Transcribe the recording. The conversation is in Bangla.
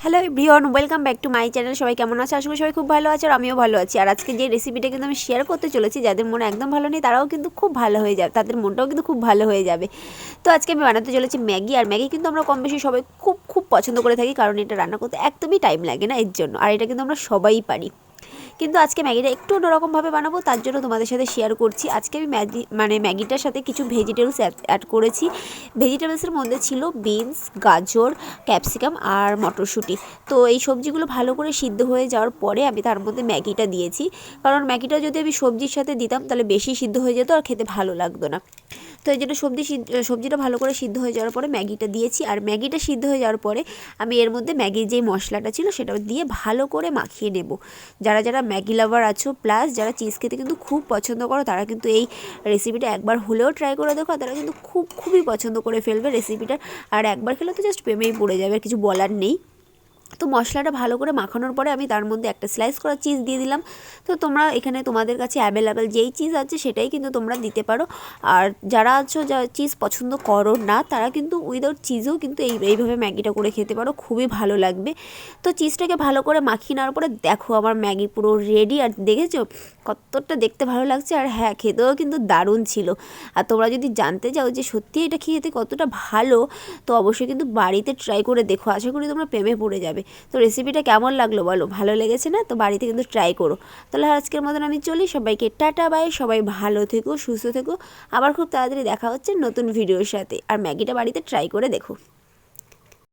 Hello everyone, welcome back to my channel. সবাই কেমন আছে? আশা করি সবাই খুব ভালো আছে আর আমিও ভালো আছি। আর আজকে যে রেসিপিটা কিন্তু আমি শেয়ার করতে চলেছি, যাদের মনে একদম ভালো নেই তারাও কিন্তু খুব ভালো হয়ে যাবে, তাদের মনটাও কিন্তু খুব ভালো হয়ে যাবে। তো আজকে আমি বানাতে চলেছি ম্যাগি। আর ম্যাগি কিন্তু আমরা কম বেশি সবাই খুব খুব পছন্দ করে থাকি, কারণ এটা রান্না করতে একদমই টাইম লাগে না এর জন্য। আর এটা কিন্তু আমরা সবাই পারি। কিন্তু আজকে ম্যাগিটা একটু অন্যরকমভাবে বানাবো, তার জন্য তোমাদের সাথে শেয়ার করছি। আজকে আমি ম্যাগিটার সাথে কিছু ভেজিটেবলস অ্যাড করেছি। ভেজিটেবলসের মধ্যে ছিল বিনস, গাজর, ক্যাপসিকাম আর মটরশুঁটি। তো এই সবজিগুলো ভালো করে সিদ্ধ হয়ে যাওয়ার পরে আমি তার মধ্যে ম্যাগিটা দিয়েছি, কারণ ম্যাগিটা যদি আমি সবজির সাথে দিতাম তাহলে বেশি সিদ্ধ হয়ে যেত আর খেতে ভালো লাগতো না। তো এই জন্য সবজিটা ভালো করে সিদ্ধ হয়ে যাওয়ার পরে ম্যাগিটা দিয়েছি। আর ম্যাগিটা সিদ্ধ হয়ে যাওয়ার পরে আমি এর মধ্যে ম্যাগির যেই মশলাটা ছিল সেটা দিয়ে ভালো করে মাখিয়ে নেব। যারা যারা ম্যাগি লাভার আছো, প্লাস যারা চিজ খেতে কিন্তু খুব পছন্দ করো, তারা কিন্তু এই রেসিপিটা একবার হলেও ট্রাই করে দেখো। তারা কিন্তু খুবই পছন্দ করে ফেলবে রেসিপিটা। আর একবার খেলে তো জাস্ট প্রেমেই পড়ে যাবে, আর কিছু বলার নেই। তো মশলাটা ভালো করে মাখানোর পরে আমি তার মধ্যে একটা স্লাইস করা চিজ দিয়ে দিলাম। তো তোমরা এখানে তোমাদের কাছে অ্যাভেলেবেল যেই চিজ আছে সেটাই কিন্তু তোমরা দিতে পারো। আর যারা আছো যা চিজ পছন্দ করো না, তারা কিন্তু উইদাউট চিজও কিন্তু এইভাবে ম্যাগিটা করে খেতে পারো, খুবই ভালো লাগবে। তো চিজটাকে ভালো করে মাখিয়ে নেওয়ার পরে দেখো আমার ম্যাগি পুরো রেডি। আর দেখেছো কতটা দেখতে ভালো লাগছে, আর হ্যাঁ খেতেও কিন্তু দারুণ ছিল। আর তোমরা যদি জানতে চাও যে সত্যি এটা খেতে কতটা ভালো, তো অবশ্যই কিন্তু বাড়িতে ট্রাই করে দেখো, আশা করি তোমরা প্রেমে পড়ে যাবে। তো রেসিপিটা কেমন লাগলো বলো? ভালো লেগেছে না? তো বাড়িতে কিন্তু ট্রাই করো। তাহলে আজকের মতন আমি চলি, সবাইকে টাটা বাই। সবাই ভালো থেকো, সুস্থ থেকো। আবার খুব তাড়াতাড়ি দেখা হচ্ছে নতুন ভিডিওর সাথে। আর ম্যাগিটা বাড়িতে ট্রাই করে দেখো।